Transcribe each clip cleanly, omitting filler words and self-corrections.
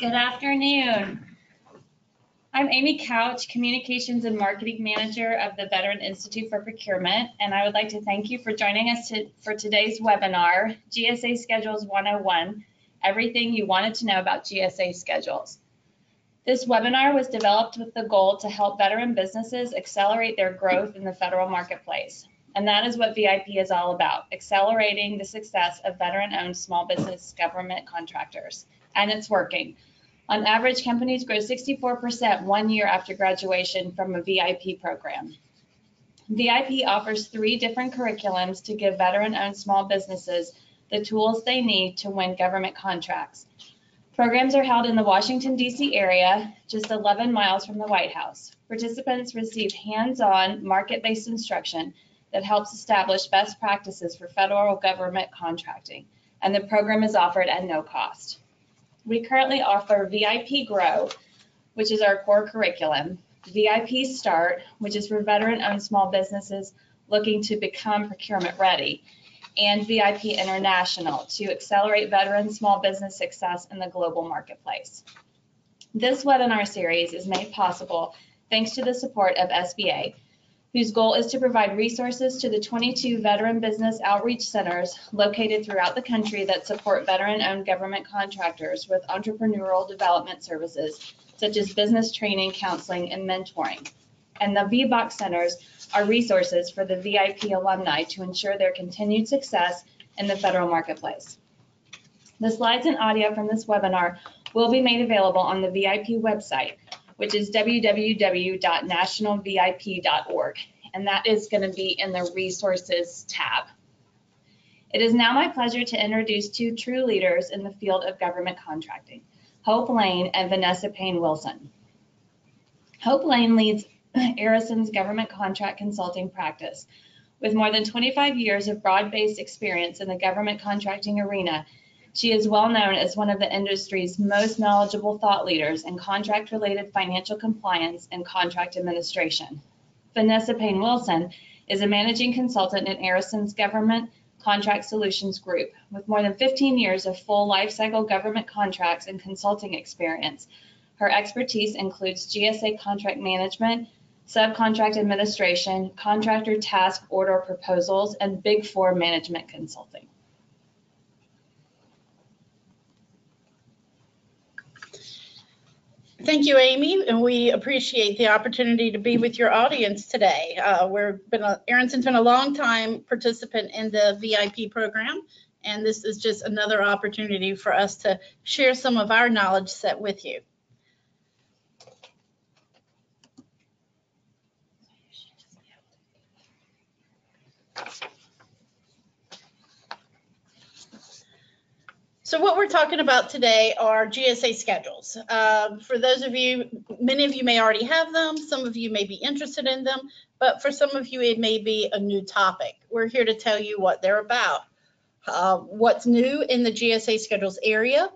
Good afternoon. I'm Amy Couch, Communications and Marketing Manager of the Veteran Institute for Procurement, and I would like to thank you for joining us for today's webinar, GSA Schedules 101, Everything You Wanted to Know About GSA Schedules. This webinar was developed with the goal to help veteran businesses accelerate their growth in the federal marketplace. And that is what VIP is all about, accelerating the success of veteran-owned small business government contractors. And it's working. On average, companies grow 64% 1 year after graduation from a VIP program. VIP offers 3 different curriculums to give veteran-owned small businesses the tools they need to win government contracts. Programs are held in the Washington, D.C. area, just 11 miles from the White House. Participants receive hands-on, market-based instruction that helps establish best practices for federal government contracting, and the program is offered at no cost. We currently offer VIP Grow, which is our core curriculum, VIP Start, which is for veteran-owned small businesses looking to become procurement ready, and VIP International to accelerate veteran small business success in the global marketplace. This webinar series is made possible thanks to the support of SBA, whose goal is to provide resources to the 22 veteran business outreach centers located throughout the country that support veteran-owned government contractors with entrepreneurial development services, such as business training, counseling, and mentoring. And the VBOX centers are resources for the VIP alumni to ensure their continued success in the federal marketplace. The slides and audio from this webinar will be made available on the VIP website, which is www.nationalvip.org, and that is going to be in the resources tab. It is now my pleasure to introduce 2 true leaders in the field of government contracting, Hope Lane and Vanessa Payne Wilson. Hope Lane leads Arison's government contract consulting practice. With more than 25 years of broad-based experience in the government contracting arena, she is well known as one of the industry's most knowledgeable thought leaders in contract-related financial compliance and contract administration. Vanessa Payne Wilson is a managing consultant in Arison's Government Contract Solutions Group. With more than 15 years of full lifecycle government contracts and consulting experience, her expertise includes GSA contract management, subcontract administration, contractor task order proposals, and Big Four management consulting. Thank you, Amy, and we appreciate the opportunity to be with your audience today. Arison's been a long time participant in the VIP program, and this is just another opportunity for us to share some of our knowledge set with you. So what we're talking about today are GSA schedules. For those of you, many of you may already have them, some of you may be interested in them, but for some of you it may be a new topic. We're here to tell you what they're about, what's new in the GSA schedules area,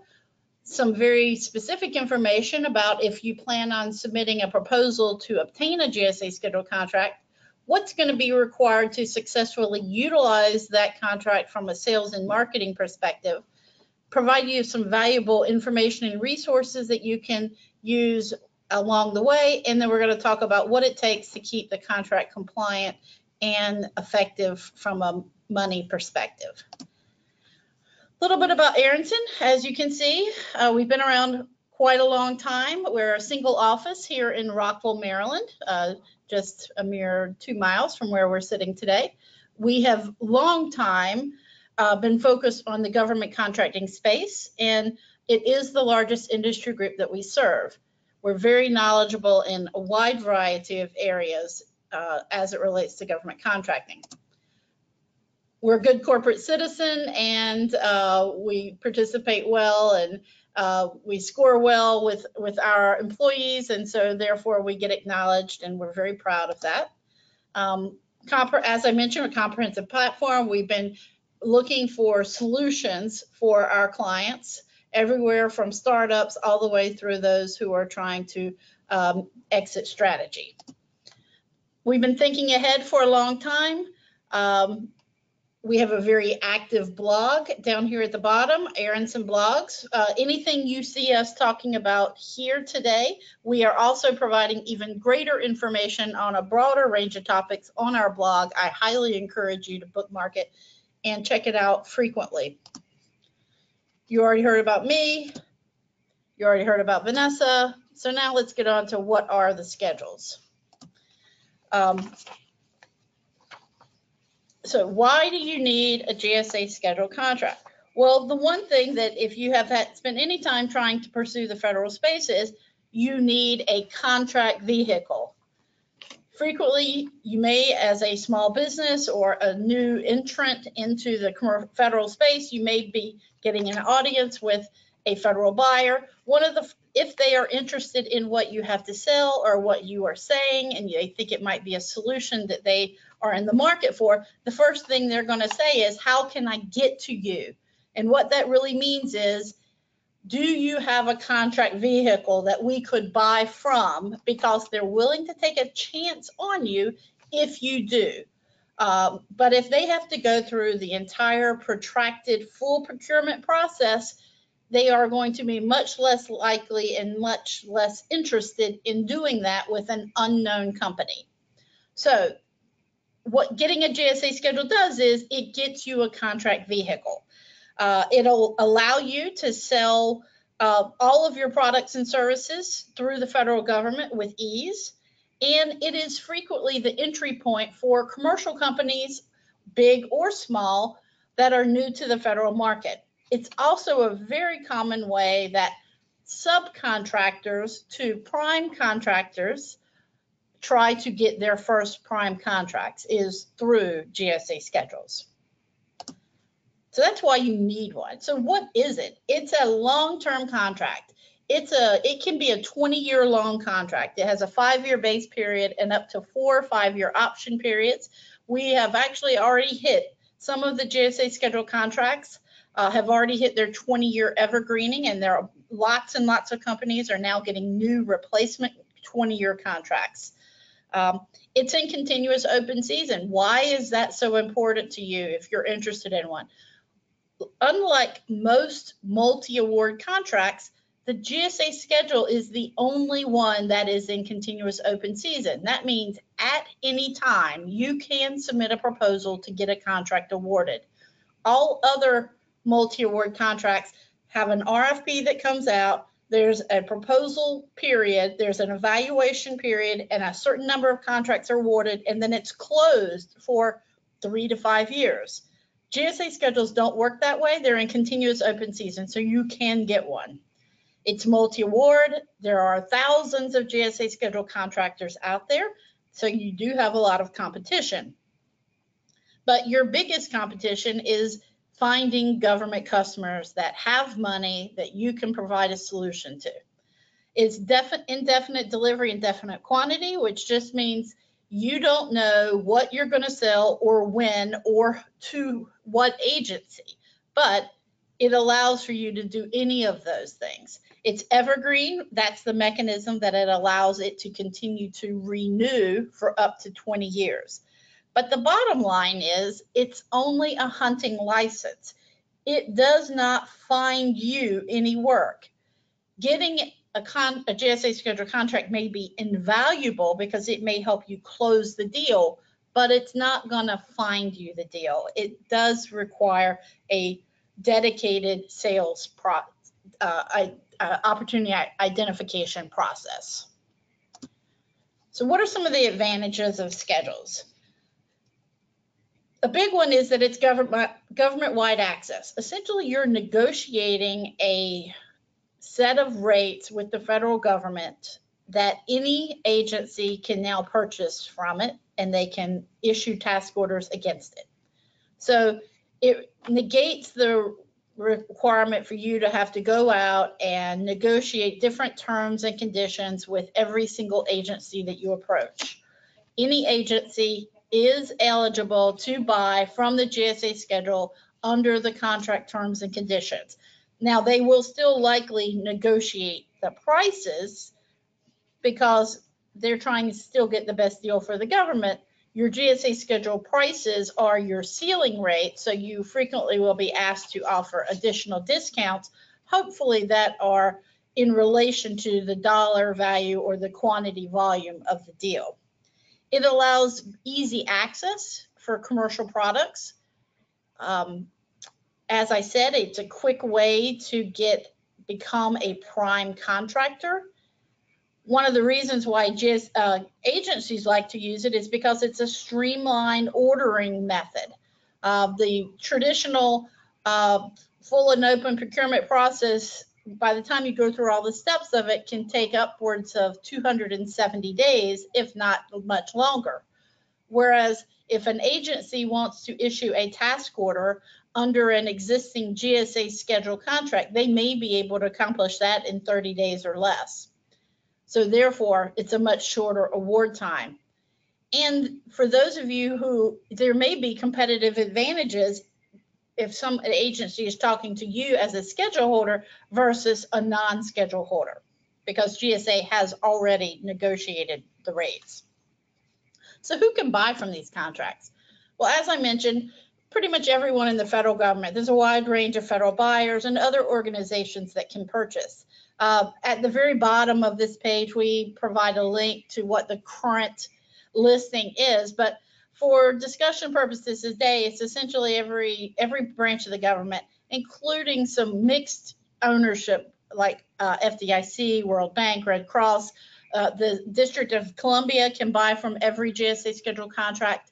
some very specific information about if you plan on submitting a proposal to obtain a GSA schedule contract, what's going to be required to successfully utilize that contract from a sales and marketing perspective, provide you some valuable information and resources that you can use along the way, and then we're going to talk about what it takes to keep the contract compliant and effective from a money perspective. A little bit about Arison. As you can see, we've been around quite a long time. We're a single office here in Rockville, Maryland, just a mere 2 miles from where we're sitting today. We have long time been focused on the government contracting space, and it is the largest industry group that we serve. We're very knowledgeable in a wide variety of areas as it relates to government contracting. We're a good corporate citizen, and we participate well, and we score well with our employees, and so therefore we get acknowledged, and we're very proud of that. As I mentioned, a comprehensive platform. We've been looking for solutions for our clients, everywhere from startups all the way through those who are trying to exit strategy. We've been thinking ahead for a long time. We have a very active blog down here at the bottom, Aronson Blogs. Anything you see us talking about here today, we are also providing even greater information on a broader range of topics on our blog. I highly encourage you to bookmark it and check it out frequently. You already heard about me. You already heard about Vanessa. So now let's get on to what are the schedules. So why do you need a GSA schedule contract? Well, the one thing that if you have spent any time trying to pursue the federal space is you need a contract vehicle. Frequently, you may, as a small business or a new entrant into the federal space, you may be getting an audience with a federal buyer. If they are interested in what you have to sell or what you are saying, and they think it might be a solution that they are in the market for, the first thing they're going to say is, how can I get to you? And what that really means is, do you have a contract vehicle that we could buy from, because they're willing to take a chance on you if you do. But if they have to go through the entire protracted full procurement process, they are going to be much less likely and much less interested in doing that with an unknown company. So what getting a GSA schedule does is it gets you a contract vehicle. It'll allow you to sell all of your products and services through the federal government with ease. And it is frequently the entry point for commercial companies, big or small, that are new to the federal market. It's also a very common way that subcontractors to prime contractors try to get their first prime contracts is through GSA schedules. So that's why you need one. So what is it? It's a long-term contract. It can be a 20-year long contract. It has a 5-year base period and up to 4 5-year option periods. We have actually already hit some of the GSA schedule contracts have already hit their 20-year evergreening, and there are lots and lots of companies are now getting new replacement 20-year contracts. It's in continuous open season. Why is that so important to you if you're interested in one? Unlike most multi-award contracts, the GSA schedule is the only one that is in continuous open season. That means at any time you can submit a proposal to get a contract awarded. All other multi-award contracts have an RFP that comes out, there's a proposal period, there's an evaluation period, and a certain number of contracts are awarded, and then it's closed for 3 to 5 years. GSA schedules don't work that way. They're in continuous open season, so you can get one. It's multi-award. There are thousands of GSA schedule contractors out there, so you do have a lot of competition. But your biggest competition is finding government customers that have money that you can provide a solution to. It's indefinite delivery, indefinite quantity, which just means you don't know what you're going to sell or when or to what agency, but it allows for you to do any of those things. It's evergreen. That's the mechanism that it allows it to continue to renew for up to 20 years. But the bottom line is it's only a hunting license. It does not find you any work. Getting a GSA schedule contract may be invaluable because it may help you close the deal, but it's not going to find you the deal. It does require a dedicated sales opportunity identification process. So what are some of the advantages of schedules? A big one is that it's government-wide access. Essentially, you're negotiating a set of rates with the federal government that any agency can now purchase from it, and they can issue task orders against it. So it negates the requirement for you to have to go out and negotiate different terms and conditions with every single agency that you approach. Any agency is eligible to buy from the GSA schedule under the contract terms and conditions. Now, they will still likely negotiate the prices because they're trying to still get the best deal for the government. Your GSA schedule prices are your ceiling rate, so you frequently will be asked to offer additional discounts, hopefully that are in relation to the dollar value or the quantity volume of the deal. It allows easy access for commercial products. As I said, it's a quick way to become a prime contractor. One of the reasons why agencies like to use it is because it's a streamlined ordering method. The traditional full and open procurement process, by the time you go through all the steps of it, can take upwards of 270 days, if not much longer. Whereas if an agency wants to issue a task order under an existing GSA schedule contract, they may be able to accomplish that in 30 days or less. So therefore, it's a much shorter award time. And for those of you who, there may be competitive advantages if an agency is talking to you as a schedule holder versus a non-schedule holder, because GSA has already negotiated the rates. So who can buy from these contracts? Well, as I mentioned, pretty much everyone in the federal government. There's a wide range of federal buyers and other organizations that can purchase. At the very bottom of this page, we provide a link to what the current listing is, but for discussion purposes today, it's essentially every branch of the government, including some mixed ownership like FDIC, World Bank, Red Cross. The District of Columbia can buy from every GSA schedule contract.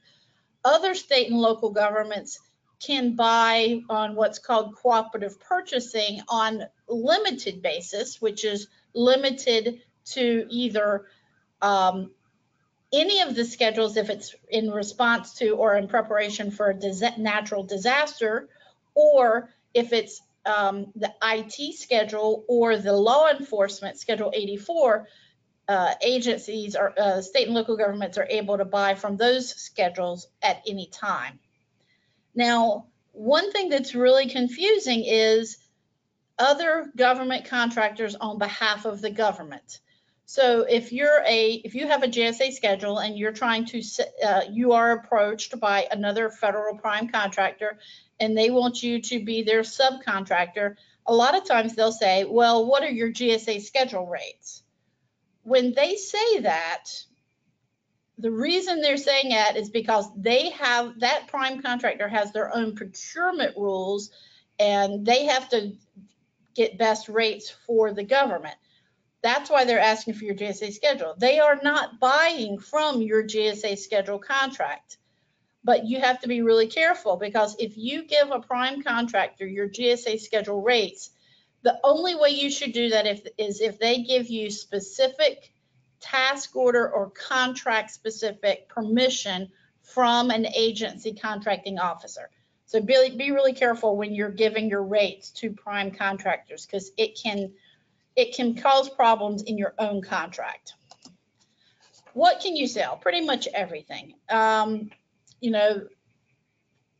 Other state and local governments can buy on what's called cooperative purchasing on limited basis, which is limited to either any of the schedules if it's in response to or in preparation for a natural disaster, or if it's the IT schedule or the law enforcement schedule 84, agencies or state and local governments are able to buy from those schedules at any time. Now, one thing that's really confusing is other government contractors on behalf of the government. So if you have a GSA schedule and you're trying to, you are approached by another federal prime contractor and they want you to be their subcontractor, a lot of times they'll say, well, what are your GSA schedule rates? When they say that, the reason they're saying that is because that prime contractor has their own procurement rules and they have to get best rates for the government. That's why they're asking for your GSA schedule. They are not buying from your GSA schedule contract, but you have to be really careful because if you give a prime contractor your GSA schedule rates, the only way you should do that is if they give you specific task order or contract specific permission from an agency contracting officer. So be really careful when you're giving your rates to prime contractors because it can cause problems in your own contract. What can you sell? Pretty much everything.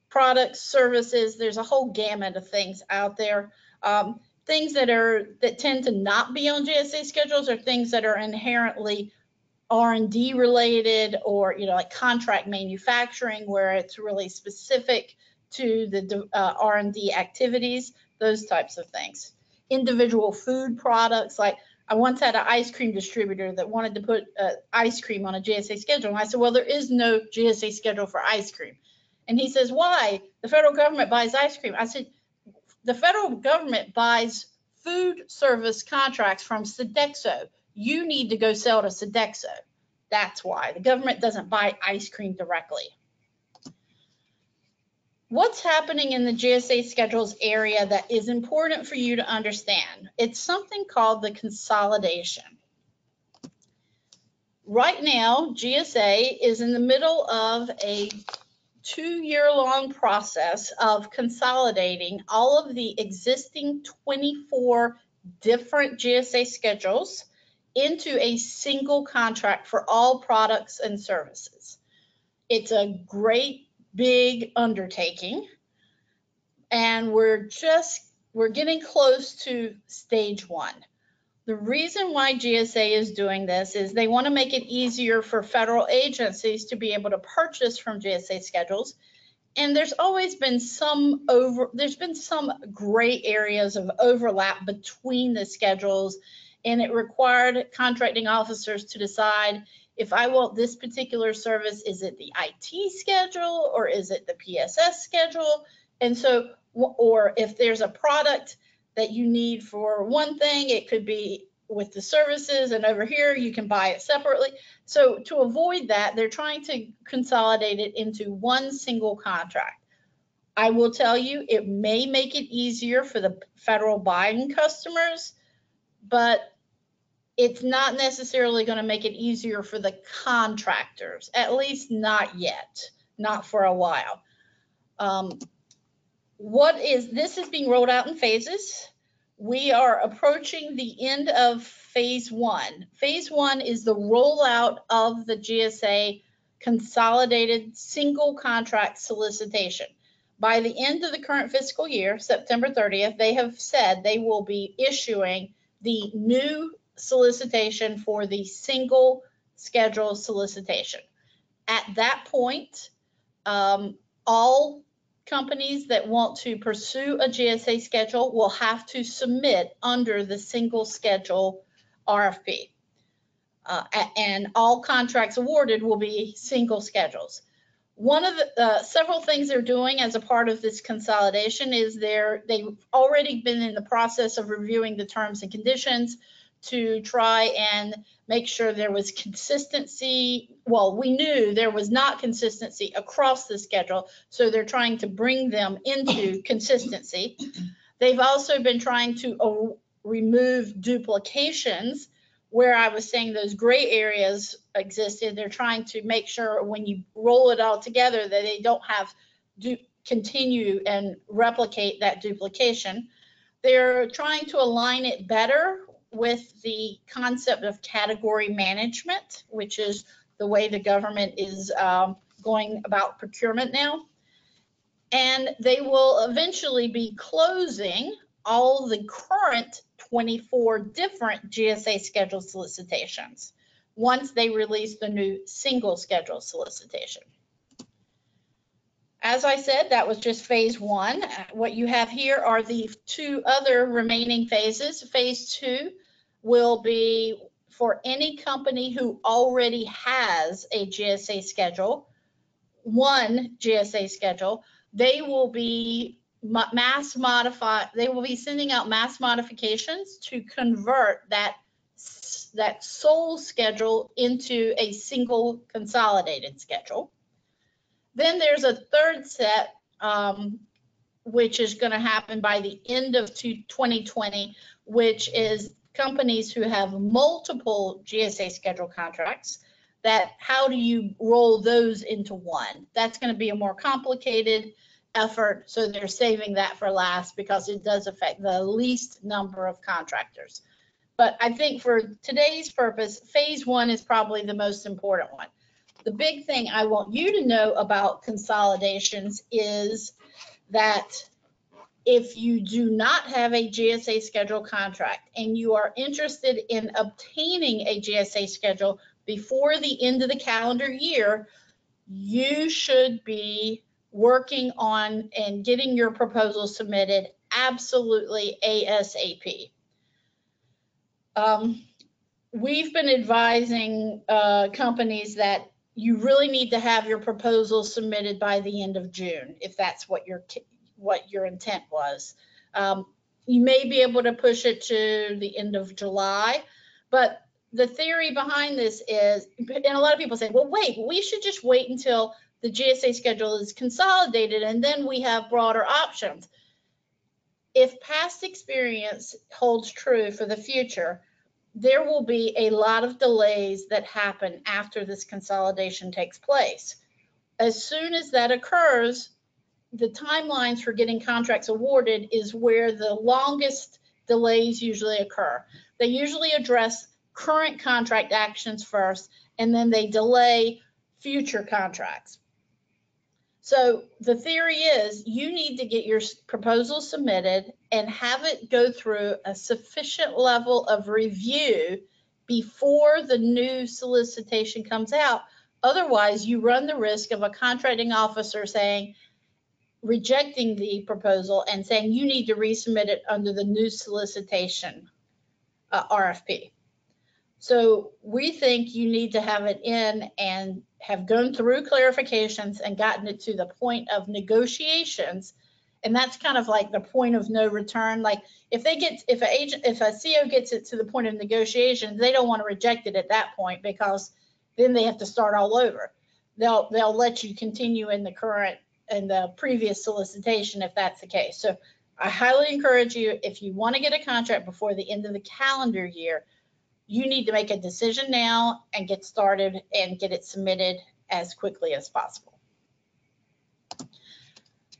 Products, services, there's a whole gamut of things out there. Things that tend to not be on GSA schedules are things that are inherently R&D related or, like contract manufacturing where it's really specific to the R&D activities, those types of things. Individual food products, like I once had an ice cream distributor that wanted to put ice cream on a GSA schedule. And I said, well, there is no GSA schedule for ice cream. And he says, why? The federal government buys ice cream. I said, the federal government buys food service contracts from Sodexo. You need to go sell to Sodexo. That's why. The government doesn't buy ice cream directly. What's happening in the GSA schedules area that is important for you to understand? It's something called the consolidation. Right now, GSA is in the middle of a 2-year-long process of consolidating all of the existing 24 different GSA schedules into a single contract for all products and services. It's a great big undertaking, and we're getting close to stage 1. The reason why GSA is doing this is they want to make it easier for federal agencies to be able to purchase from GSA schedules. And there's always been some gray areas of overlap between the schedules, and it required contracting officers to decide, if I want this particular service, is it the IT schedule or is it the PSS schedule? And so, or if there's a product that you need for one thing, it could be with the services, and over here you can buy it separately. So to avoid that, they're trying to consolidate it into one single contract. I will tell you, it may make it easier for the federal buying customers, but it's not necessarily going to make it easier for the contractors, at least not yet, not for a while. This is being rolled out in phases. We are approaching the end of phase one. Phase one is the rollout of the GSA consolidated single contract solicitation. By the end of the current fiscal year, September 30th, they have said they will be issuing the new solicitation for the single schedule solicitation. At that point, all companies that want to pursue a GSA schedule will have to submit under the single schedule RFP. And all contracts awarded will be single schedules. One of the several things they're doing as a part of this consolidation is they've already been in the process of reviewing the terms and conditions to try and make sure there was consistency. Well, we knew there was not consistency across the schedule, so they're trying to bring them into consistency. They've also been trying to remove duplications. Where I was saying those gray areas existed, they're trying to make sure when you roll it all together that they don't have continue and replicate that duplication. They're trying to align it better with the concept of category management, which is the way the government is going about procurement now. And they will eventually be closing all the current 24 different GSA schedule solicitations once they release the new single schedule solicitation. As I said, that was just phase one. What you have here are the two other remaining phases. Phase two will be for any company who already has a GSA schedule, one GSA schedule. They will be sending out mass modifications to convert that sole schedule into a single consolidated schedule. Then there's a third set, which is going to happen by the end of 2020, which is companies who have multiple GSA schedule contracts. How do you roll those into one? That's going to be a more complicated effort, so they're saving that for last because it does affect the least number of contractors. But I think for today's purpose, phase one is probably the most important one. The big thing I want you to know about consolidations is that if you do not have a GSA schedule contract and you are interested in obtaining a GSA schedule before the end of the calendar year, you should be working on and getting your proposal submitted absolutely ASAP. We've been advising companies that you really need to have your proposal submitted by the end of June, if that's what your intent was. You may be able to push it to the end of July, but the theory behind this is, and a lot of people say, well, wait, we should just wait until the GSA schedule is consolidated and then we have broader options. If past experience holds true for the future, there will be a lot of delays that happen after this consolidation takes place. As soon as that occurs, the timelines for getting contracts awarded is where the longest delays usually occur. They usually address current contract actions first, and then they delay future contracts. So the theory is you need to get your proposal submitted and have it go through a sufficient level of review before the new solicitation comes out. Otherwise, you run the risk of a contracting officer rejecting the proposal and saying you need to resubmit it under the new solicitation RFP. So we think you need to have it in and have gone through clarifications and gotten it to the point of negotiations. And that's kind of like the point of no return. Like if a CO gets it to the point of negotiations, they don't want to reject it at that point because then they have to start all over. They'll let you continue in the previous solicitation if that's the case. So I highly encourage you, if you want to get a contract before the end of the calendar year, you need to make a decision now and get started and get it submitted as quickly as possible.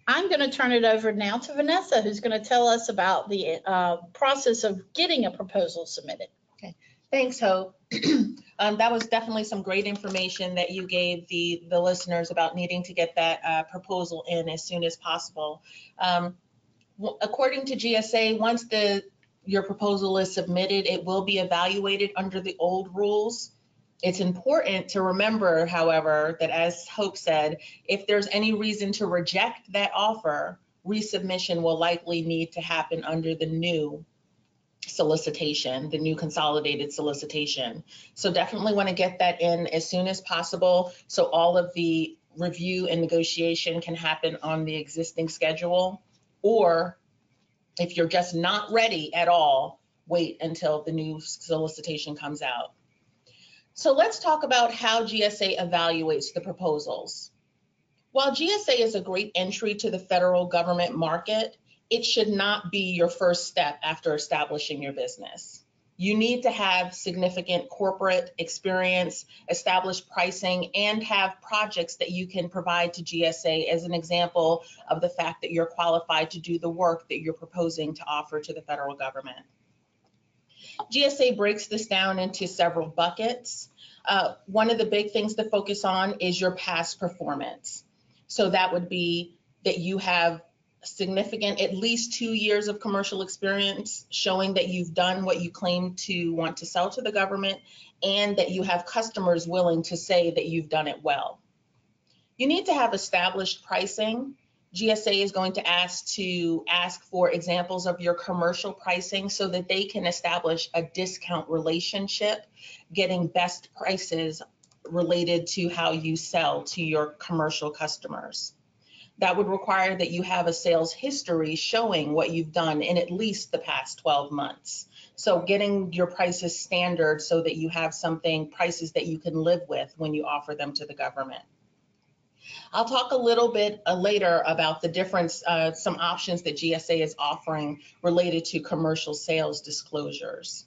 I'm going to turn it over now to Vanessa, who's going to tell us about the process of getting a proposal submitted. Okay, thanks, Hope. That was definitely some great information that you gave the listeners about needing to get that proposal in as soon as possible. According to GSA, once your proposal is submitted, it will be evaluated under the old rules. It's important to remember, however, that as Hope said, if there's any reason to reject that offer, resubmission will likely need to happen under the new solicitation, the new consolidated solicitation. So definitely want to get that in as soon as possible so all of the review and negotiation can happen on the existing schedule. Or if you're just not ready at all, wait until the new solicitation comes out. So let's talk about how GSA evaluates the proposals. While GSA is a great entry to the federal government market, it should not be your first step after establishing your business. You need to have significant corporate experience, established pricing, and have projects that you can provide to GSA as an example of the fact that you're qualified to do the work that you're proposing to offer to the federal government. GSA breaks this down into several buckets. One of the big things to focus on is your past performance. So that would be that you have significant, at least 2 years of commercial experience showing that you've done what you claim to want to sell to the government and that you have customers willing to say that you've done it well. You need to have established pricing. GSA is going to ask for examples of your commercial pricing so that they can establish a discount relationship, getting best prices related to how you sell to your commercial customers. That would require that you have a sales history showing what you've done in at least the past 12 months. So getting your prices standard so that you have prices that you can live with when you offer them to the government. I'll talk a little bit later about the difference, some options that GSA is offering related to commercial sales disclosures.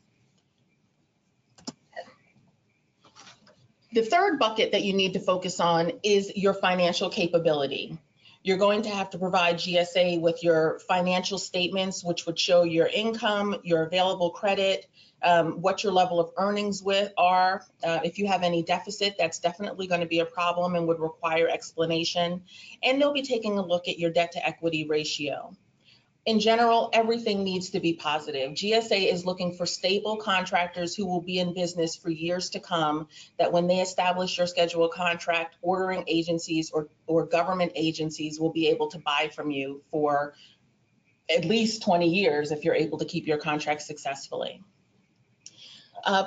The third bucket that you need to focus on is your financial capability. You're going to have to provide GSA with your financial statements, which would show your income, your available credit, what your level of earnings are. If you have any deficit, that's definitely going to be a problem and would require explanation. And they'll be taking a look at your debt to equity ratio. In general, everything needs to be positive. GSA is looking for stable contractors who will be in business for years to come, that when they establish your schedule contract, ordering agencies or government agencies will be able to buy from you for at least 20 years if you're able to keep your contract successfully.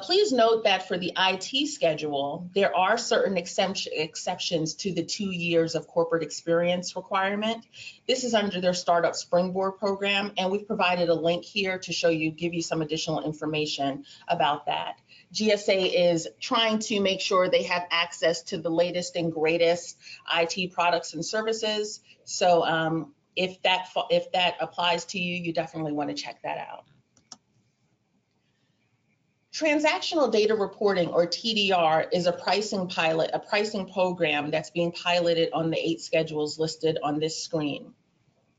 Please note that for the IT schedule, there are certain exceptions to the 2 years of corporate experience requirement. This is under their Startup Springboard program, and we've provided a link here to give you some additional information about that. GSA is trying to make sure they have access to the latest and greatest IT products and services. So if that applies to you, you definitely want to check that out. Transactional data reporting, or TDR, is a pricing program that's being piloted on the 8 schedules listed on this screen.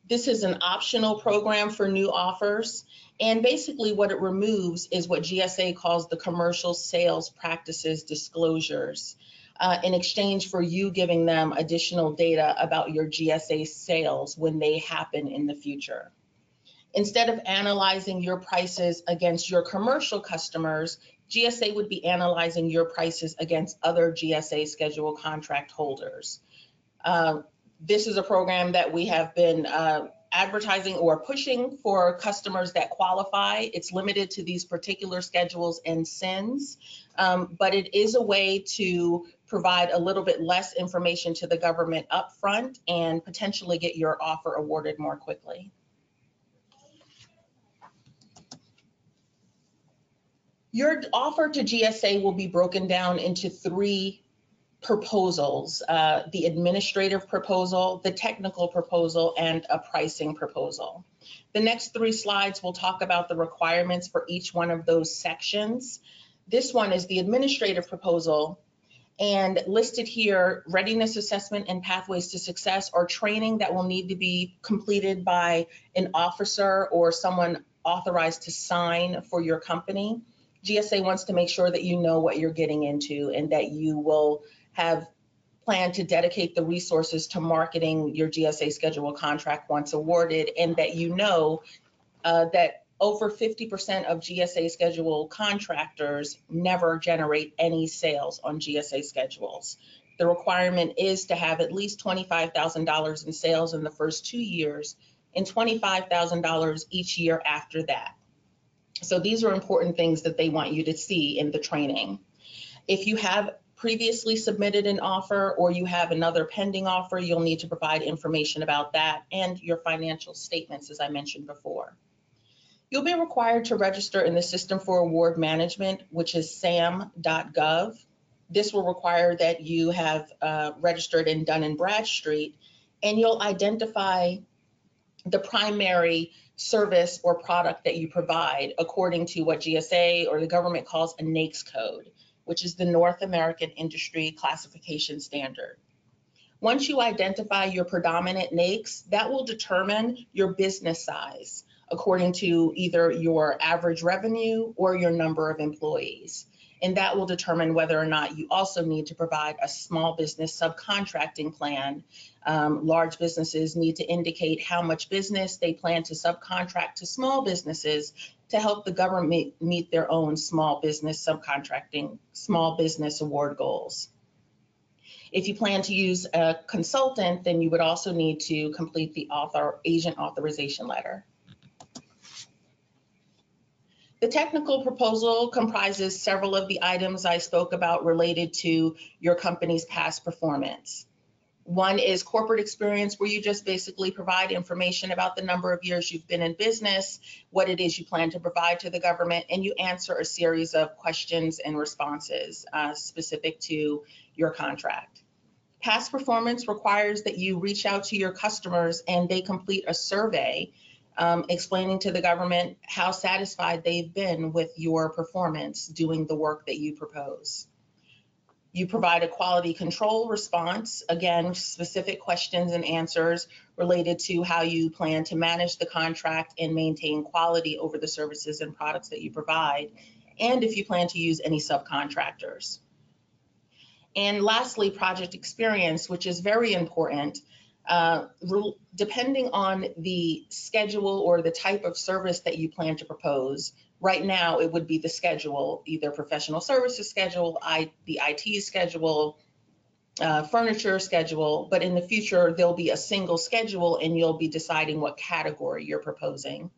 This is an optional program for new offers, and basically what it removes is what GSA calls the commercial sales practices disclosures. in exchange for you giving them additional data about your GSA sales when they happen in the future. Instead of analyzing your prices against your commercial customers, GSA would be analyzing your prices against other GSA schedule contract holders. This is a program that we have been advertising or pushing for customers that qualify. It's limited to these particular schedules and SINs, but it is a way to provide a little bit less information to the government upfront and potentially get your offer awarded more quickly. Your offer to GSA will be broken down into 3 proposals, the administrative proposal, the technical proposal, and a pricing proposal. The next 3 slides will talk about the requirements for each one of those sections. This one is the administrative proposal, and listed here, readiness assessment and pathways to success are training that will need to be completed by an officer or someone authorized to sign for your company. GSA wants to make sure that you know what you're getting into and that you will have planned to dedicate the resources to marketing your GSA schedule contract once awarded, and that you know that over 50% of GSA schedule contractors never generate any sales on GSA schedules. The requirement is to have at least $25,000 in sales in the first 2 years and $25,000 each year after that. So these are important things that they want you to see in the training. If you have previously submitted an offer or you have another pending offer, you'll need to provide information about that and your financial statements, as I mentioned before. You'll be required to register in the System for Award Management, which is sam.gov. This will require that you have registered in Dun & Bradstreet, and you'll identify the primary service or product that you provide according to what GSA or the government calls a NAICS code, which is the North American Industry Classification Standard. Once you identify your predominant NAICS, that will determine your business size according to either your average revenue or your number of employees. And that will determine whether or not you also need to provide a small business subcontracting plan. Large businesses need to indicate how much business they plan to subcontract to small businesses to help the government meet their own small business subcontracting, small business award goals. If you plan to use a consultant, then you would also need to complete the agent authorization letter. The technical proposal comprises several of the items I spoke about related to your company's past performance. One is corporate experience, where you just basically provide information about the number of years you've been in business, what it is you plan to provide to the government, and you answer a series of questions and responses specific to your contract. Past performance requires that you reach out to your customers and they complete a survey explaining to the government how satisfied they've been with your performance doing the work that you propose. You provide a quality control response, again, specific questions and answers related to how you plan to manage the contract and maintain quality over the services and products that you provide, and if you plan to use any subcontractors. And lastly, project experience, which is very important. Depending on the schedule or the type of service that you plan to propose, right now it would be the schedule, either professional services schedule, the IT schedule, furniture schedule, but in the future there'll be a single schedule and you'll be deciding what category you're proposing.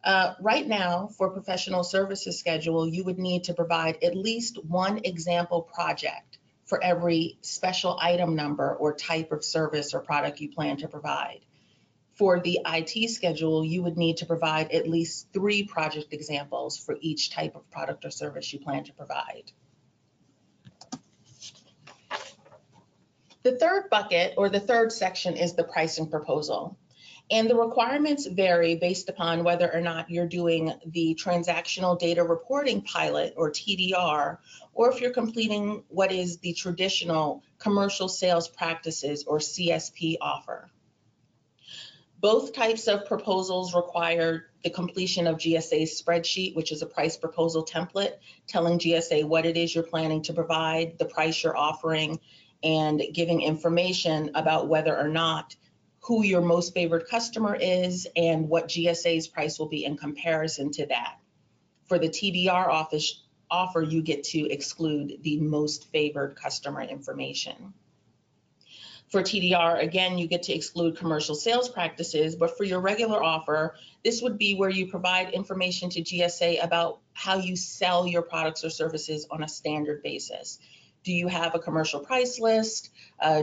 Right now, for professional services schedule, you would need to provide at least one example project for every special item number or type of service or product you plan to provide. For the IT schedule, you would need to provide at least 3 project examples for each type of product or service you plan to provide. The third bucket, or the third section, is the pricing proposal. And the requirements vary based upon whether or not you're doing the transactional data reporting pilot, or TDR, or if you're completing what is the traditional commercial sales practices, or CSP offer. Both types of proposals require the completion of GSA's spreadsheet, which is a price proposal template, telling GSA what it is you're planning to provide, the price you're offering, and giving information about whether or not who your most favored customer is and what GSA's price will be in comparison to that. For the TDR offer, you get to exclude the most favored customer information. For TDR, again, you get to exclude commercial sales practices, but for your regular offer, this would be where you provide information to GSA about how you sell your products or services on a standard basis. Do you have a commercial price list?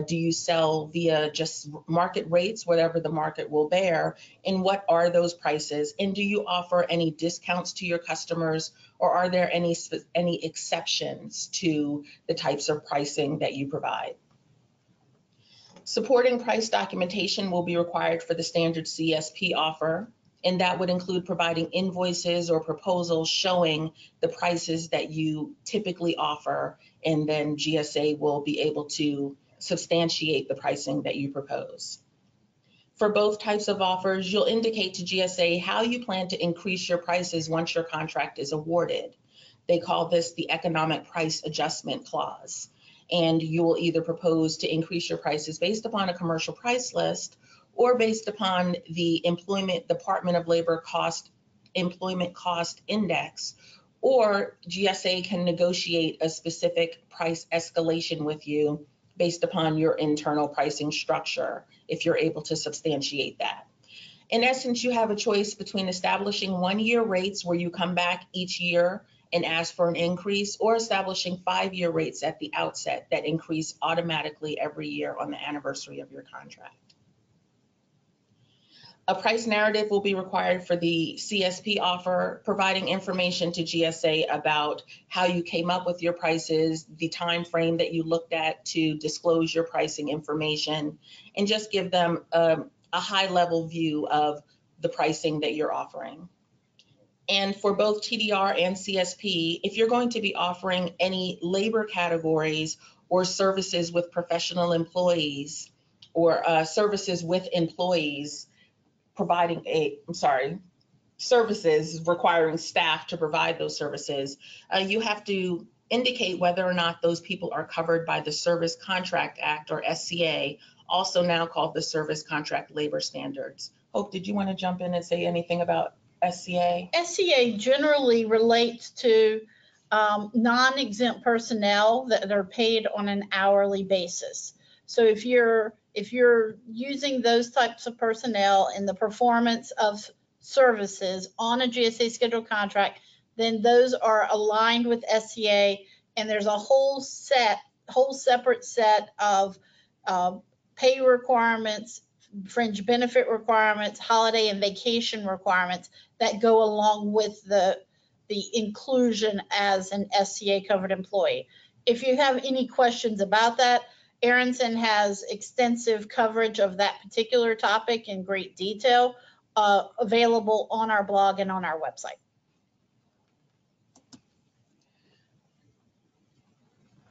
Do you sell via just market rates, whatever the market will bear? And what are those prices? And do you offer any discounts to your customers, or are there any exceptions to the types of pricing that you provide? Supporting price documentation will be required for the standard CSP offer, and that would include providing invoices or proposals showing the prices that you typically offer, and then GSA will be able to substantiate the pricing that you propose. For both types of offers, you'll indicate to GSA how you plan to increase your prices once your contract is awarded. They call this the economic price adjustment clause. And you will either propose to increase your prices based upon a commercial price list or based upon the Department of Labor employment cost index, or GSA can negotiate a specific price escalation with you based upon your internal pricing structure, if you're able to substantiate that. In essence, you have a choice between establishing one-year rates where you come back each year and ask for an increase, or establishing 5-year rates at the outset that increase automatically every year on the anniversary of your contract. A price narrative will be required for the CSP offer, providing information to GSA about how you came up with your prices, the time frame that you looked at to disclose your pricing information, and just give them a high-level view of the pricing that you're offering. And for both TDR and CSP, if you're going to be offering any labor categories or services with professional employees, or services with employees services requiring staff to provide those services, you have to indicate whether or not those people are covered by the Service Contract Act, or SCA, also now called the Service Contract Labor Standards. Hope, did you want to jump in and say anything about SCA? SCA generally relates to non-exempt personnel that are paid on an hourly basis. So if you're using those types of personnel in the performance of services on a GSA scheduled contract, then those are aligned with SCA, and there's a whole separate set of pay requirements, fringe benefit requirements, holiday and vacation requirements that go along with the inclusion as an SCA covered employee. If you have any questions about that, Aronson has extensive coverage of that particular topic in great detail, available on our blog and on our website.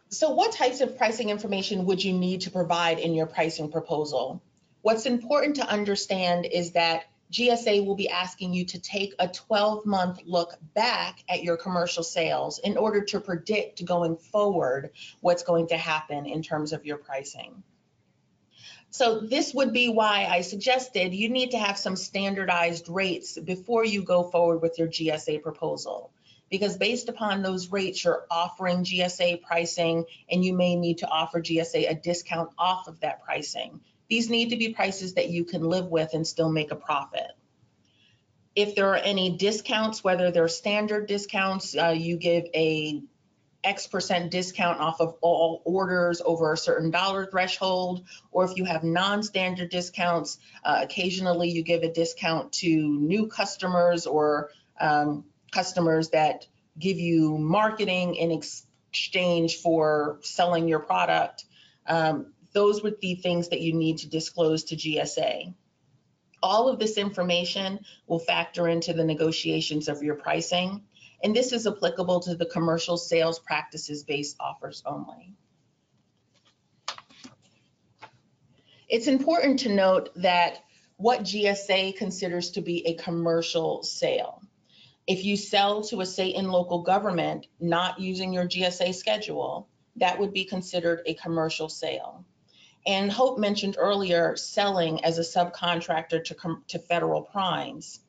So what types of pricing information would you need to provide in your pricing proposal? What's important to understand is that GSA will be asking you to take a 12-month look back at your commercial sales in order to predict going forward what's going to happen in terms of your pricing. So this would be why I suggested you need to have some standardized rates before you go forward with your GSA proposal, because based upon those rates, you're offering GSA pricing, and you may need to offer GSA a discount off of that pricing. These need to be prices that you can live with and still make a profit. If there are any discounts, whether they're standard discounts, you give a X% discount off of all orders over a certain dollar threshold, or if you have non-standard discounts, occasionally you give a discount to new customers, or customers that give you marketing in exchange for selling your product. Those would be things that you need to disclose to GSA. All of this information will factor into the negotiations of your pricing, and this is applicable to the commercial sales practices-based offers only. It's important to note that what GSA considers to be a commercial sale. If you sell to a state and local government not using your GSA schedule, that would be considered a commercial sale. And Hope mentioned earlier selling as a subcontractor to federal primes.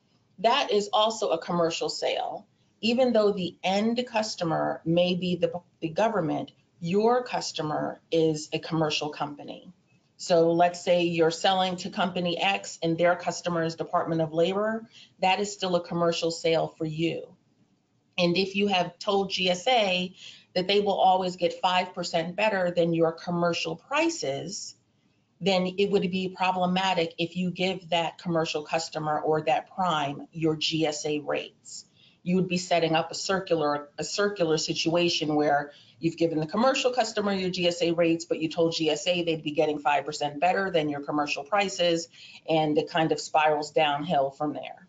That is also a commercial sale. Even though the end customer may be the government, your customer is a commercial company. So let's say you're selling to company X and their customer is Department of Labor, that is still a commercial sale for you. And if you have told GSA that they will always get 5% better than your commercial prices, then it would be problematic if you give that commercial customer or that prime your GSA rates. You would be setting up a circular situation where you've given the commercial customer your GSA rates, but you told GSA they'd be getting 5% better than your commercial prices, and it kind of spirals downhill from there.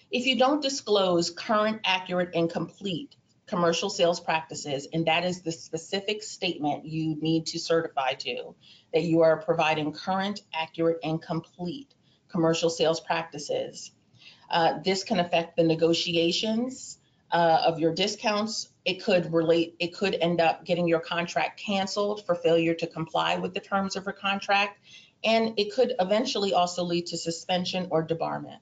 If you don't disclose current, accurate, and complete commercial sales practices, and that is the specific statement you need to certify to, that you are providing current, accurate, and complete commercial sales practices, this can affect the negotiations of your discounts. It could end up getting your contract canceled for failure to comply with the terms of your contract, and it could eventually also lead to suspension or debarment.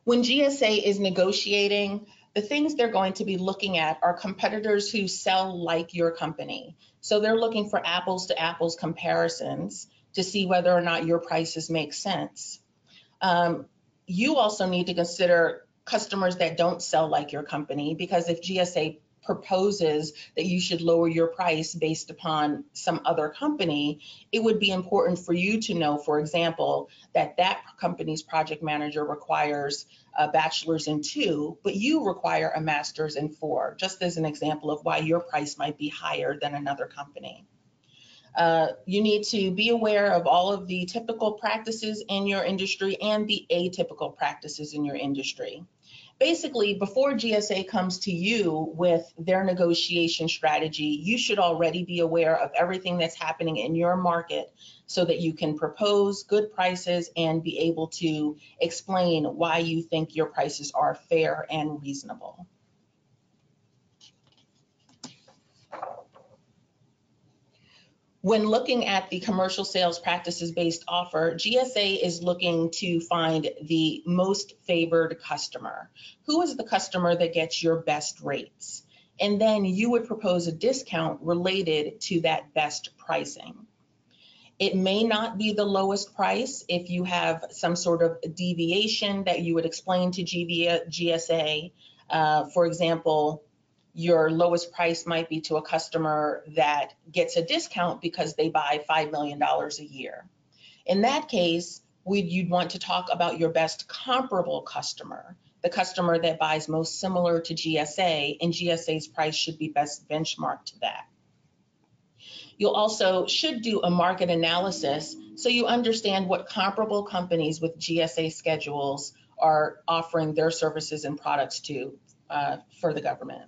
When GSA is negotiating, the things they're going to be looking at are competitors who sell like your company. So they're looking for apples to apples comparisons to see whether or not your prices make sense. You also need to consider customers that don't sell like your company, because if GSA proposes that you should lower your price based upon some other company, it would be important for you to know, for example, that that company's project manager requires a bachelor's in 2, but you require a master's in 4, just as an example of why your price might be higher than another company. You need to be aware of all of the typical practices in your industry and the atypical practices in your industry. Basically, before GSA comes to you with their negotiation strategy, you should already be aware of everything that's happening in your market so that you can propose good prices and be able to explain why you think your prices are fair and reasonable. When looking at the commercial sales practices based offer, GSA is looking to find the most favored customer. Who is the customer that gets your best rates? And then you would propose a discount related to that best pricing. It may not be the lowest price if you have some sort of deviation that you would explain to GSA. For example, your lowest price might be to a customer that gets a discount because they buy $5 million a year. In that case, you'd want to talk about your best comparable customer, the customer that buys most similar to GSA, and GSA's price should be best benchmarked to that. You also should do a market analysis so you understand what comparable companies with GSA schedules are offering their services and products to for the government.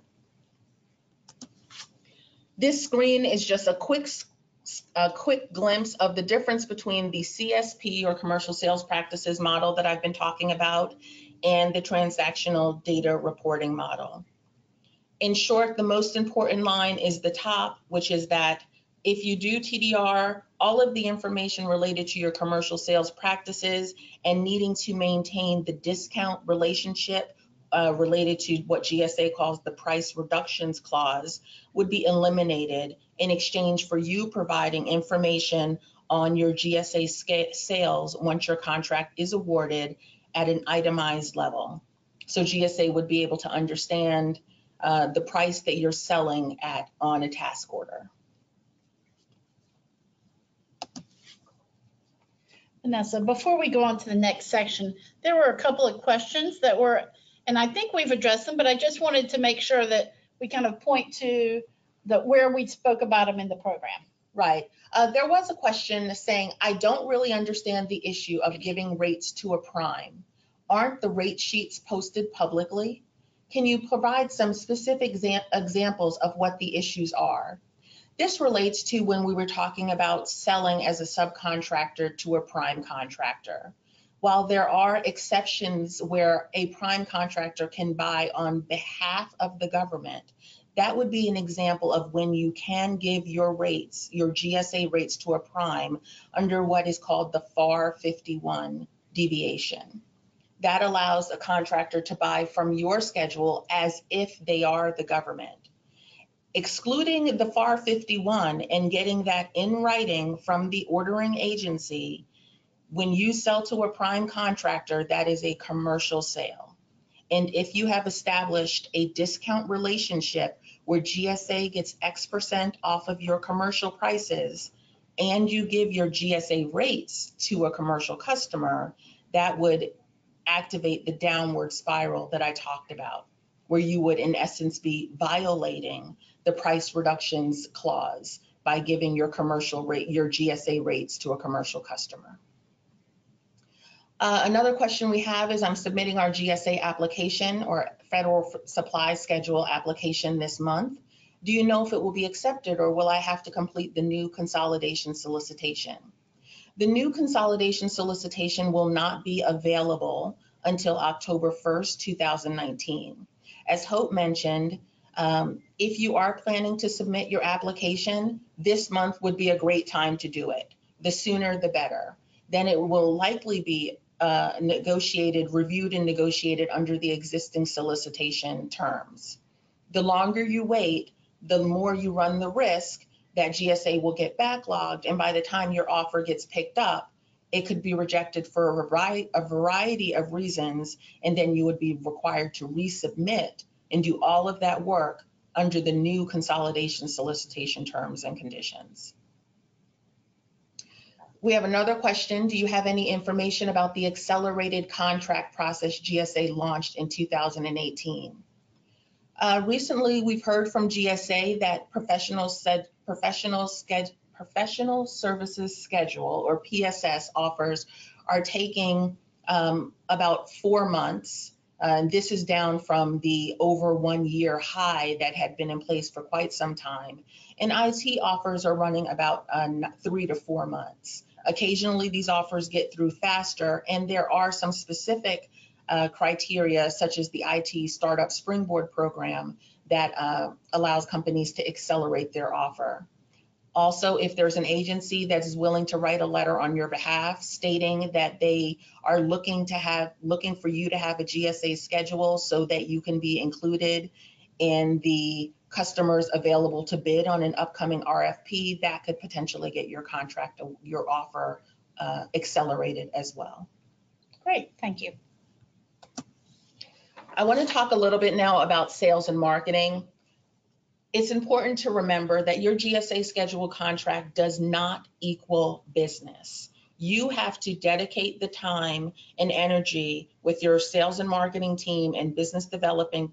This screen is just a quick glimpse of the difference between the CSP, or commercial sales practices model, that I've been talking about and the transactional data reporting model. In short, the most important line is the top, which is that if you do TDR, all of the information related to your commercial sales practices and needing to maintain the discount relationship related to what GSA calls the price reductions clause would be eliminated in exchange for you providing information on your GSA sales once your contract is awarded at an itemized level. So GSA would be able to understand the price that you're selling at on a task order. Vanessa, before we go on to the next section, there were a couple of questions that were, and I think we've addressed them, but I just wanted to make sure that we kind of point to where we spoke about them in the program. Right. There was a question saying, I don't really understand the issue of giving rates to a prime. Aren't the rate sheets posted publicly? Can you provide some specific examples of what the issues are? This relates to when we were talking about selling as a subcontractor to a prime contractor. While there are exceptions where a prime contractor can buy on behalf of the government, that would be an example of when you can give your rates, your GSA rates to a prime under what is called the FAR 51 deviation. That allows a contractor to buy from your schedule as if they are the government. Excluding the FAR 51 and getting that in writing from the ordering agency, when you sell to a prime contractor, that is a commercial sale. And if you have established a discount relationship where GSA gets X% off of your commercial prices, and you give your GSA rates to a commercial customer, that would activate the downward spiral that I talked about, where you would in essence be violating the price reductions clause by giving your commercial rate, your GSA rates to a commercial customer. Another question we have is I'm submitting our GSA application or Federal Supply Schedule application this month. Do you know if it will be accepted or will I have to complete the new consolidation solicitation? The new consolidation solicitation will not be available until October 1st, 2019. As Hope mentioned, if you are planning to submit your application, this month would be a great time to do it. The sooner, the better. Then it will likely be reviewed and negotiated under the existing solicitation terms. The longer you wait, the more you run the risk that GSA will get backlogged, and by the time your offer gets picked up, it could be rejected for a variety of reasons, and then you would be required to resubmit and do all of that work under the new consolidation solicitation terms and conditions. We have another question. Do you have any information about the accelerated contract process GSA launched in 2018? Recently, we've heard from GSA that professional services schedule, or PSS, offers are taking about 4 months. This is down from the over 1 year high that had been in place for quite some time. And IT offers are running about 3 to 4 months. Occasionally, these offers get through faster, and there are some specific criteria, such as the IT Startup Springboard program, that allows companies to accelerate their offer. Also, if there's an agency that is willing to write a letter on your behalf stating that they are looking for you to have a GSA schedule so that you can be included in the customers available to bid on an upcoming RFP, that could potentially get your contract, your offer accelerated as well. Great, thank you. I want to talk a little bit now about sales and marketing. It's important to remember that your GSA schedule contract does not equal business. You have to dedicate the time and energy with your sales and marketing team and business development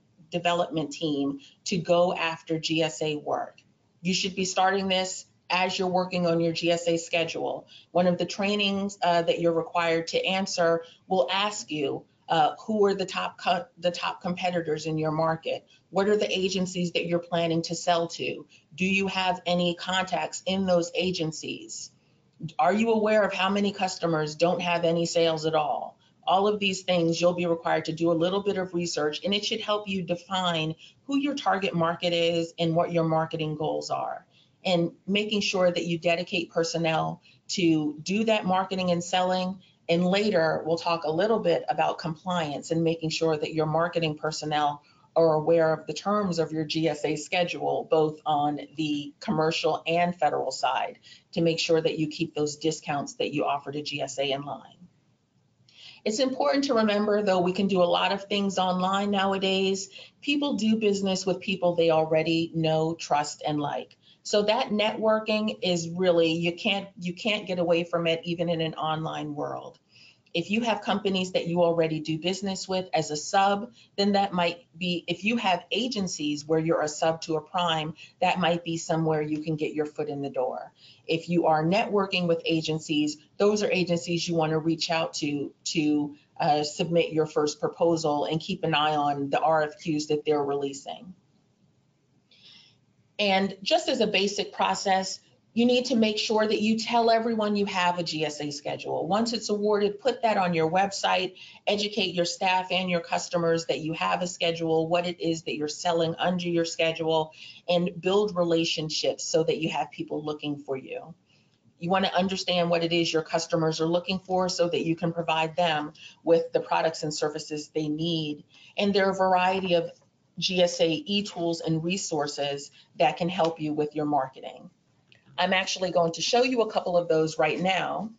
team to go after GSA work. You should be starting this as you're working on your GSA schedule. One of the trainings that you're required to answer will ask you, who are the top competitors in your market? What are the agencies that you're planning to sell to? Do you have any contacts in those agencies? Are you aware of how many customers don't have any sales at all? All of these things you'll be required to do a little bit of research, and it should help you define who your target market is and what your marketing goals are. And making sure that you dedicate personnel to do that marketing and selling. And later, we'll talk a little bit about compliance and making sure that your marketing personnel are aware of the terms of your GSA schedule, both on the commercial and federal side, to make sure that you keep those discounts that you offer to GSA in line. It's important to remember, though we can do a lot of things online nowadays, people do business with people they already know, trust, and like. So that networking is really, you can't get away from it even in an online world. If you have companies that you already do business with as a sub, then that might be, if you have agencies where you're a sub to a prime, that might be somewhere you can get your foot in the door. If you are networking with agencies, those are agencies you want to reach out to submit your first proposal and keep an eye on the RFQs that they're releasing. And just as a basic process, you need to make sure that you tell everyone you have a GSA schedule. Once it's awarded, put that on your website, educate your staff and your customers that you have a schedule, what it is that you're selling under your schedule, and build relationships so that you have people looking for you. You want to understand what it is your customers are looking for so that you can provide them with the products and services they need. And there are a variety of GSA e-tools and resources that can help you with your marketing. I'm actually going to show you a couple of those right now.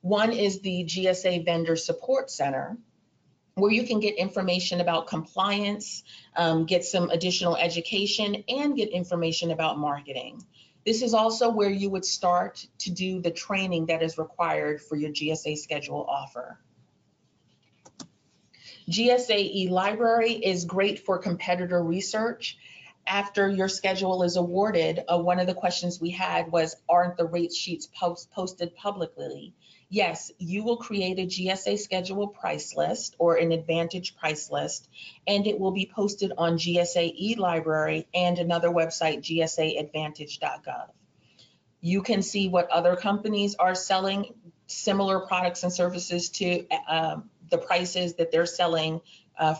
One is the GSA Vendor Support Center, where you can get information about compliance, get some additional education, and get information about marketing. This is also where you would start to do the training that is required for your GSA schedule offer. GSA eLibrary is great for competitor research. After your schedule is awarded, one of the questions we had was, aren't the rate sheets posted publicly? Yes, you will create a GSA schedule price list or an Advantage price list, and it will be posted on GSA eLibrary and another website, gsaadvantage.gov. You can see what other companies are selling similar products and services to the prices that they're selling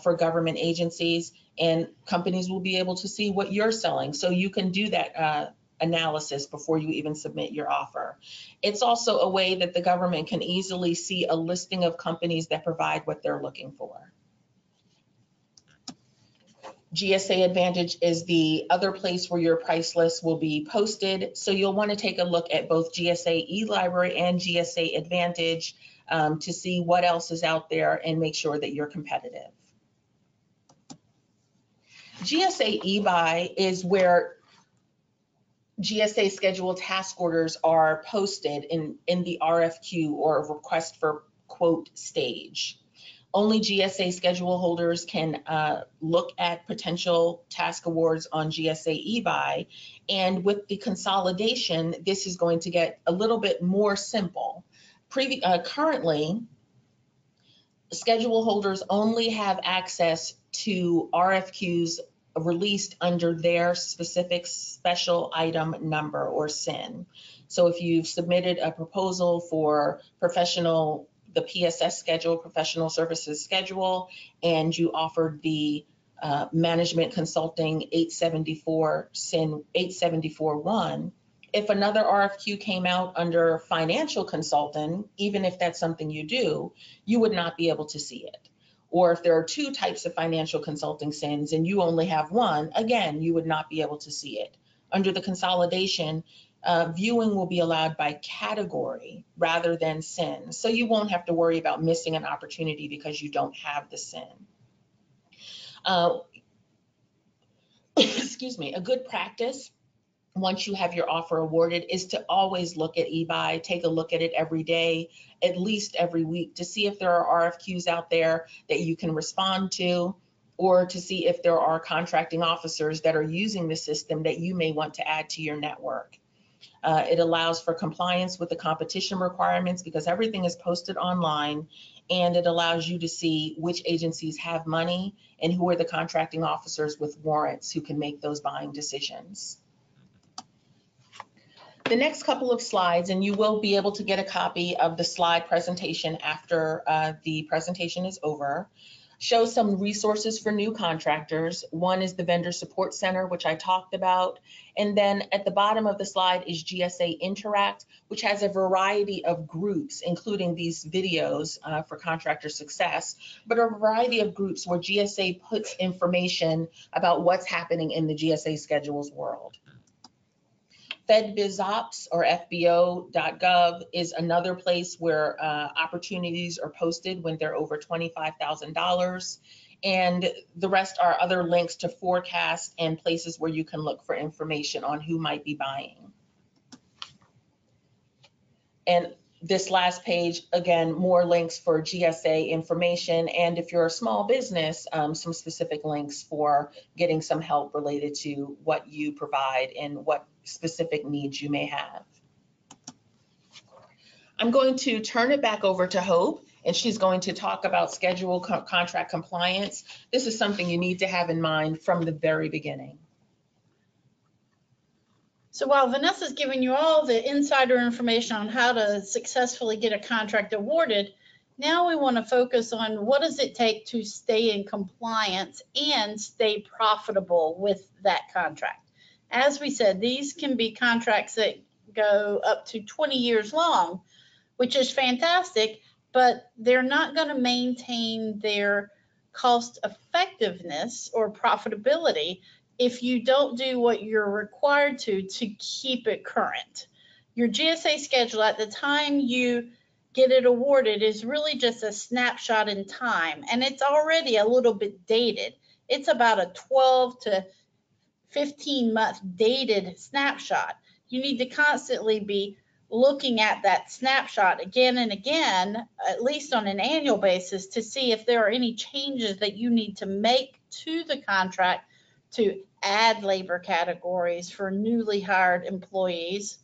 for government agencies, and companies will be able to see what you're selling. So you can do that analysis before you even submit your offer. It's also a way that the government can easily see a listing of companies that provide what they're looking for. GSA Advantage is the other place where your price list will be posted. So you'll want to take a look at both GSA eLibrary and GSA Advantage to see what else is out there and make sure that you're competitive. GSA eBuy is where GSA scheduled task orders are posted in the RFQ or request for quote stage. Only GSA schedule holders can look at potential task awards on GSA eBuy. And with the consolidation, this is going to get a little bit more simple. Currently, schedule holders only have access to RFQs released under their specific special item number or SIN. So if you've submitted a proposal for the PSS schedule, professional services schedule, and you offered the management consulting 874 SIN 874-1, if another RFQ came out under financial consultant, even if that's something you do, you would not be able to see it. Or if there are two types of financial consulting SINs and you only have one, again, you would not be able to see it. Under the consolidation, viewing will be allowed by category rather than SIN. So you won't have to worry about missing an opportunity because you don't have the SIN. Excuse me, a good practice once you have your offer awarded is to always look at eBuy, take a look at it every day, at least every week, to see if there are RFQs out there that you can respond to, or to see if there are contracting officers that are using the system that you may want to add to your network. It allows for compliance with the competition requirements because everything is posted online, and it allows you to see which agencies have money and who are the contracting officers with warrants who can make those buying decisions. The next couple of slides, and you will be able to get a copy of the slide presentation after the presentation is over, show some resources for new contractors. One is the Vendor Support Center, which I talked about. And then at the bottom of the slide is GSA Interact, which has a variety of groups, including these videos for contractor success, but a variety of groups where GSA puts information about what's happening in the GSA schedules world. FedBizOps or FBO.gov is another place where opportunities are posted when they're over $25,000. And the rest are other links to forecasts and places where you can look for information on who might be buying. And this last page, again, more links for GSA information. And if you're a small business, some specific links for getting some help related to what you provide and what specific needs you may have. I'm going to turn it back over to Hope, and she's going to talk about schedule contract compliance. This is something you need to have in mind from the very beginning. So while Vanessa's giving you all the insider information on how to successfully get a contract awarded, now we want to focus on what does it take to stay in compliance and stay profitable with that contract. As we said, these can be contracts that go up to 20 years long, which is fantastic, but they're not going to maintain their cost effectiveness or profitability if you don't do what you're required to keep it current. Your GSA schedule at the time you get it awarded is really just a snapshot in time, and it's already a little bit dated. It's about a 12 to 15-month dated snapshot. You need to constantly be looking at that snapshot again and again, at least on an annual basis, to see if there are any changes that you need to make to the contract to add labor categories for newly hired employees,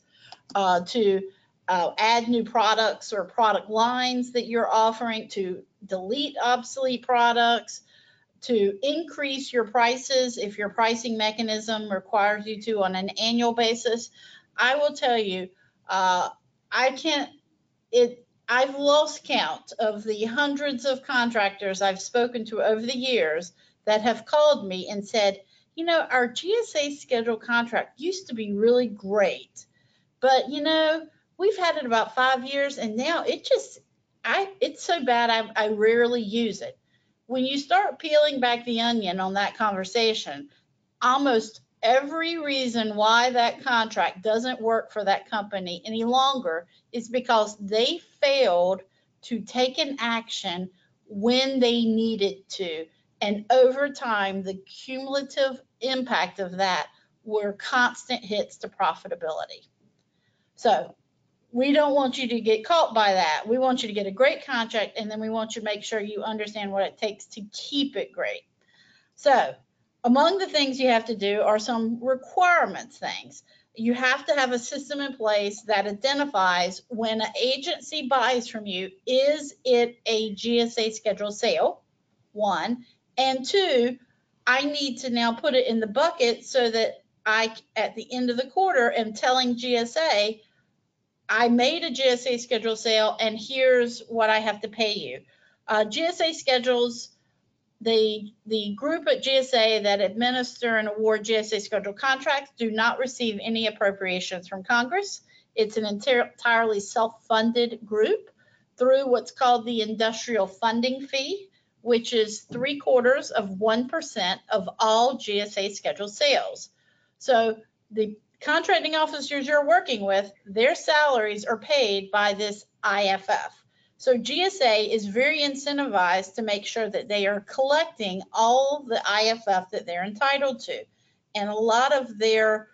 to add new products or product lines that you're offering, to delete obsolete products, to increase your prices if your pricing mechanism requires you to on an annual basis. I will tell you, I've lost count of the hundreds of contractors I've spoken to over the years that have called me and said, you know, our GSA schedule contract used to be really great, but you know, we've had it about 5 years and now it's so bad I rarely use it. When you start peeling back the onion on that conversation, almost every reason why that contract doesn't work for that company any longer is because they failed to take an action when they needed to. And over time, the cumulative impact of that were constant hits to profitability. So we don't want you to get caught by that. We want you to get a great contract, and then we want you to make sure you understand what it takes to keep it great. So among the things you have to do are some requirements things. You have to have a system in place that identifies when an agency buys from you, is it a GSA scheduled sale? One. And two, I need to now put it in the bucket so that at the end of the quarter, am telling GSA, I made a GSA schedule sale and here's what I have to pay you. GSA schedules, the group at GSA that administer and award GSA schedule contracts do not receive any appropriations from Congress. It's an entirely self-funded group through what's called the industrial funding fee, which is 0.75% of all GSA scheduled sales. So the contracting officers you're working with, their salaries are paid by this IFF. So GSA is very incentivized to make sure that they are collecting all the IFF that they're entitled to. And a lot of their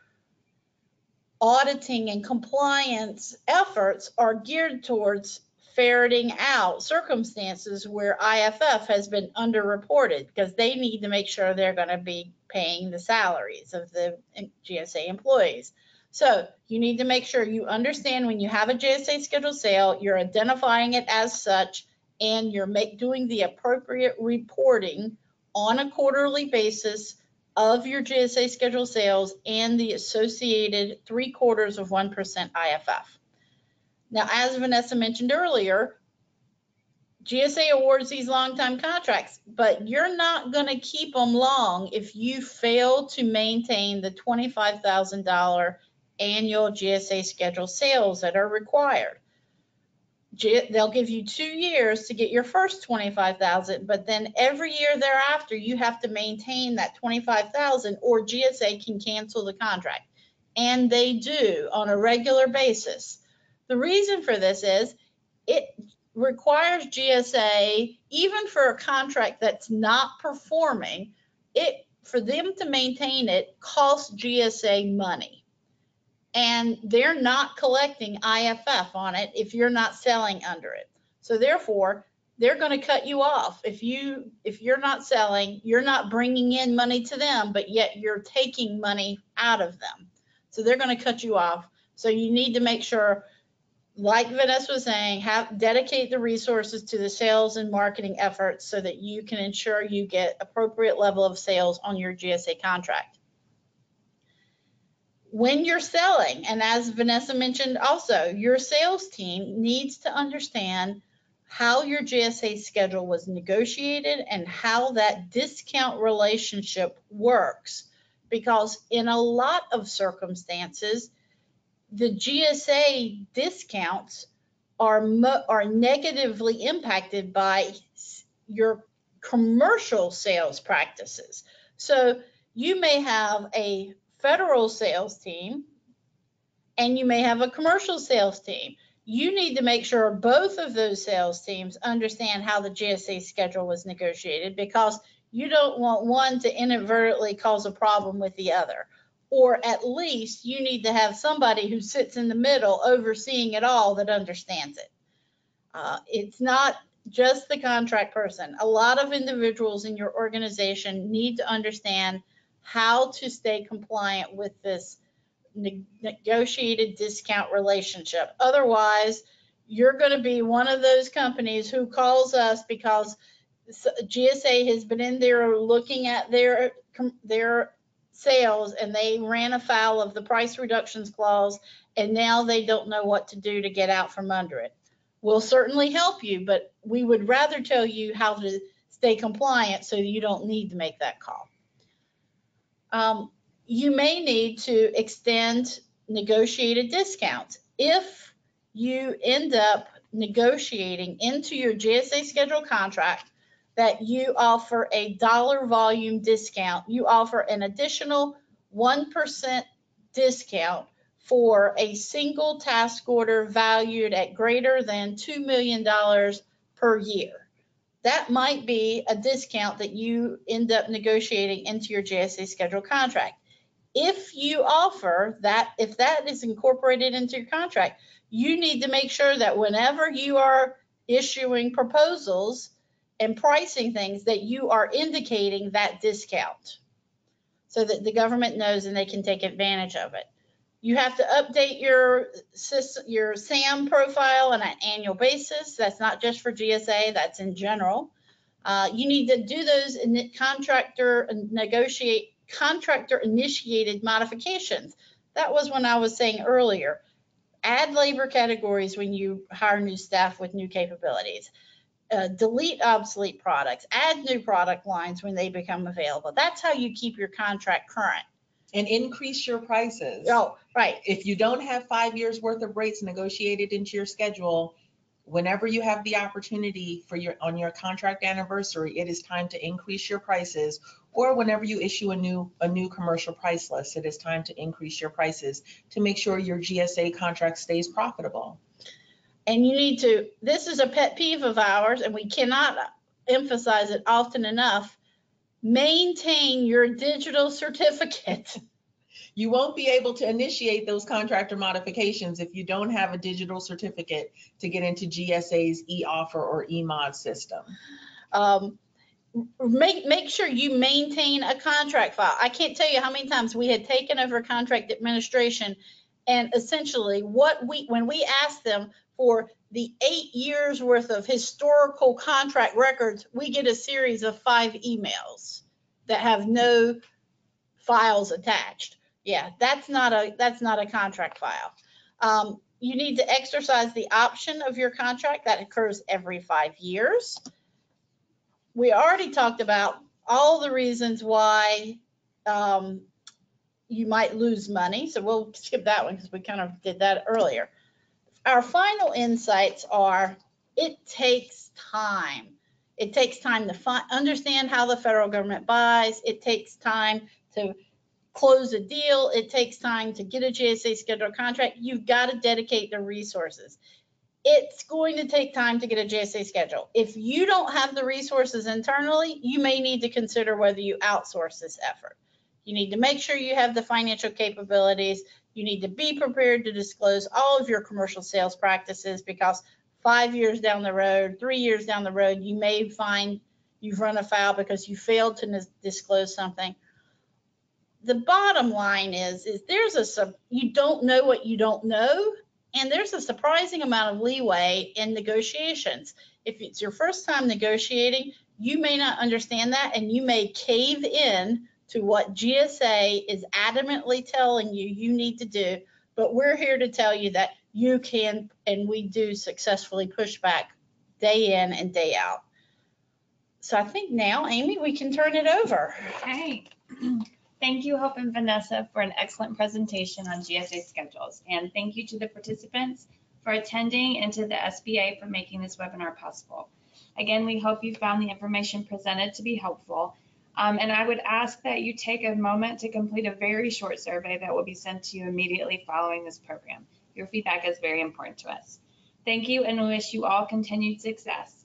auditing and compliance efforts are geared towards ferreting out circumstances where IFF has been underreported, because they need to make sure they're going to be paying the salaries of the GSA employees. So you need to make sure you understand when you have a GSA scheduled sale, you're identifying it as such, and you're doing the appropriate reporting on a quarterly basis of your GSA scheduled sales and the associated 0.75% IFF. Now, as Vanessa mentioned earlier, GSA awards these long-time contracts, but you're not going to keep them long if you fail to maintain the $25,000 annual GSA scheduled sales that are required. They'll give you 2 years to get your first $25,000, but then every year thereafter, you have to maintain that $25,000 or GSA can cancel the contract. And they do on a regular basis. The reason for this is it requires GSA, even for a contract that's not performing, for them to maintain it costs GSA money. And they're not collecting IFF on it if you're not selling under it. So therefore, they're going to cut you off. If you're not selling, you're not bringing in money to them, but yet you're taking money out of them. So they're going to cut you off. So you need to make sure, like Vanessa was saying, dedicate the resources to the sales and marketing efforts so that you can ensure you get appropriate level of sales on your GSA contract. When you're selling, and as Vanessa mentioned also, your sales team needs to understand how your GSA schedule was negotiated and how that discount relationship works. Because in a lot of circumstances, the GSA discounts are negatively impacted by your commercial sales practices. So you may have a federal sales team and you may have a commercial sales team. You need to make sure both of those sales teams understand how the GSA schedule was negotiated, because you don't want one to inadvertently cause a problem with the other. Or at least you need to have somebody who sits in the middle overseeing it all that understands it. It's not just the contract person. A lot of individuals in your organization need to understand how to stay compliant with this negotiated discount relationship. Otherwise, you're going to be one of those companies who calls us because GSA has been in there looking at their sales and they ran afoul of the price reductions clause, and now they don't know what to do to get out from under it. We'll certainly help you, but we would rather tell you how to stay compliant so you don't need to make that call. You may need to extend negotiated discounts. If you end up negotiating into your GSA schedule contract that you offer a dollar volume discount, you offer an additional 1% discount for a single task order valued at greater than $2 million per year. That might be a discount that you end up negotiating into your GSA schedule contract. If you offer that, if that is incorporated into your contract, you need to make sure that whenever you are issuing proposals and pricing things, that you are indicating that discount so that the government knows and they can take advantage of it. You have to update your SAM profile on an annual basis. That's not just for GSA, that's in general. You need to do those contractor initiated modifications. That was when I was saying earlier, add labor categories when you hire new staff with new capabilities. Delete obsolete products, add new product lines when they become available. That's how you keep your contract current. And increase your prices. Oh, right. If you don't have 5 years worth of rates negotiated into your schedule, whenever you have the opportunity on your contract anniversary, it is time to increase your prices. Or whenever you issue a new commercial price list, it is time to increase your prices to make sure your GSA contract stays profitable. And you need to, this is a pet peeve of ours, and we cannot emphasize it often enough, maintain your digital certificate. You won't be able to initiate those contractor modifications if you don't have a digital certificate to get into GSA's e-offer or e-mod system. Make sure you maintain a contract file. I can't tell you how many times we had taken over contract administration, and essentially when we asked them for the 8 years worth of historical contract records, we get a series of 5 emails that have no files attached. Yeah, that's not a contract file. You need to exercise the option of your contract. That occurs every 5 years. We already talked about all the reasons why you might lose money, so we'll skip that one because we kind of did that earlier. Our final insights are, it takes time. It takes time to understand how the federal government buys. It takes time to close a deal. It takes time to get a GSA scheduled contract. You've got to dedicate the resources. It's going to take time to get a GSA schedule. If you don't have the resources internally, you may need to consider whether you outsource this effort. You need to make sure you have the financial capabilities. You need to be prepared to disclose all of your commercial sales practices, because 5 years down the road, 3 years down the road, you may find you've run afoul because you failed to disclose something. The bottom line is you don't know what you don't know, and there's a surprising amount of leeway in negotiations. If it's your first time negotiating, you may not understand that, and you may cave in to what GSA is adamantly telling you you need to do, but we're here to tell you that you can, and we do successfully push back day in and day out. So I think now, Amy, we can turn it over. Okay. Thank you, Hope and Vanessa, for an excellent presentation on GSA schedules. And thank you to the participants for attending and to the SBA for making this webinar possible. Again, we hope you found the information presented to be helpful. And I would ask that you take a moment to complete a very short survey that will be sent to you immediately following this program. Your feedback is very important to us. Thank you, and we wish you all continued success.